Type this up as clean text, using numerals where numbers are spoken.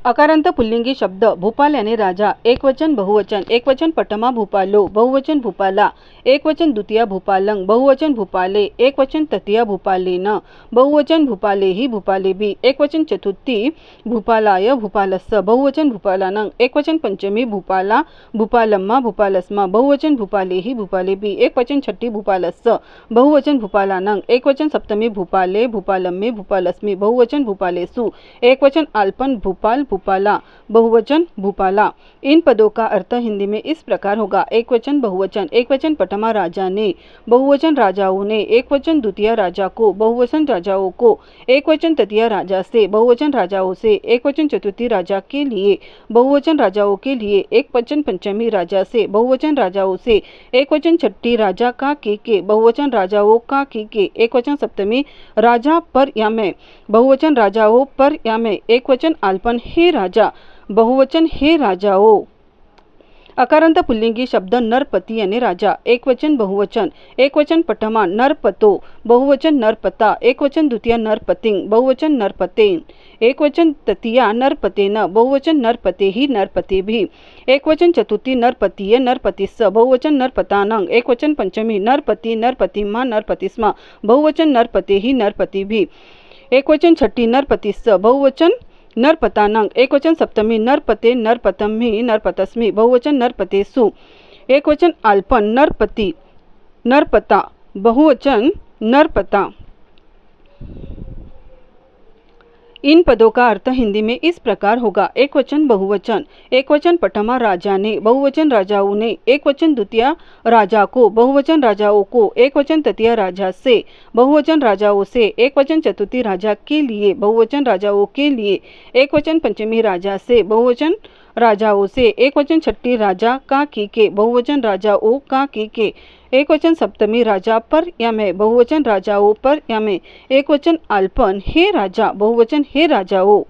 अकारांत पुल्लिंगी शब्द भूपाल यानी राजा, एकवचन बहुवचन, एकवचन पटमा भूपालो, बहुवचन भूपाला, एकवचन द्वितीया भूपालं, बहुवचन भूपाले, एकवचन तृतीया भूपालेन, बहुवचन भूपालेहि भूपालेभि, एकवचन चतुर्थी भूपालाय भूपालस्स, बहुवचन भूपालानं, एकवचन पंचमी भूपाला भूपालम्मा भूपालस्मा, बहुवचन भूपालेहि भूपालेभि, एकवचन छठी भूपालस्स, बहुवचन भूपालानं, एकवचन सप्तमी भूपाले भूपालम्मे भूपालस्मि, बहुवचन भूपालेषु, एकवचन आल्पन भूपाल भूपाला, बहुवचन भूपाला। इन पदों का अर्थ हिंदी में इस प्रकार होगा। एकवचन बहुवचन, एकवचन पटमा राजा ने, बहुवचन राजाओं ने, एकवचन द्वितीय राजा को, बहुवचन राजाओं को, एकवचन तृतीय राजा से, बहुवचन राजाओं से, एकवचन चतुर्थी राजा के लिए, बहुवचन राजाओं के लिए, एकवचन पंचमी राजा से, बहुवचन राजाओं से, एकवचन छठी राजा का के, बहुवचन राजाओं का के, एकवचन सप्तमी राजा पर या में, बहुवचन राजाओं पर या में, एकवचन आल्पन हे राजा, बहुवचन हे राजाओं। अकारांत पुल्लिंगी शब्द नरपति यानी राजा, एकवचन बहुवचन, एकवचन पटमा नरपतो, बहुवचन नरपता, एकवचन द्वितीय नरपतिं, बहुवचन नरपतेन, एकवचन तृतीया नरपतेन, बहुवचन नरपतेहि नरपतेभि, एकवचन चतुर्थी नरपतिय नरपतिस्स, बहुवचन नरपतानं, एकवचन पंचमी नरपति नरपतिम्मा नरपतिस्मा, बहुवचन नरपतेहि नरपतिभि, एकवचन छठी नरपतिस्स, बहुवचन नरपतानं, एकवचन सप्तमी नरपते नरपतम्हि नरपतस्मि, बहुवचन नरपतेषु, एकवचन आल्पन नरपति नरपता, बहुवचन नरपता। इन पदों का अर्थ हिंदी में इस प्रकार होगा। एकवचन बहुवचन, एकवचन पटमा राजा ने, बहुवचन राजाओं ने, एकवचन द्वितीय राजा को, बहुवचन राजाओं को, एकवचन तृतीय राजा से, बहुवचन राजाओं से, एकवचन चतुर्थी राजा के लिए, बहुवचन राजाओं के लिए, एकवचन पंचमी राजा से, बहुवचन राजाओं से, एकवचन छठी राजा का के, बहुवचन राजाओं का के, एकवचन सप्तमी राजा पर या में, बहुवचन राजाओं पर या में, एकवचन आल्पन हे राजा, बहुवचन हे राजाओं।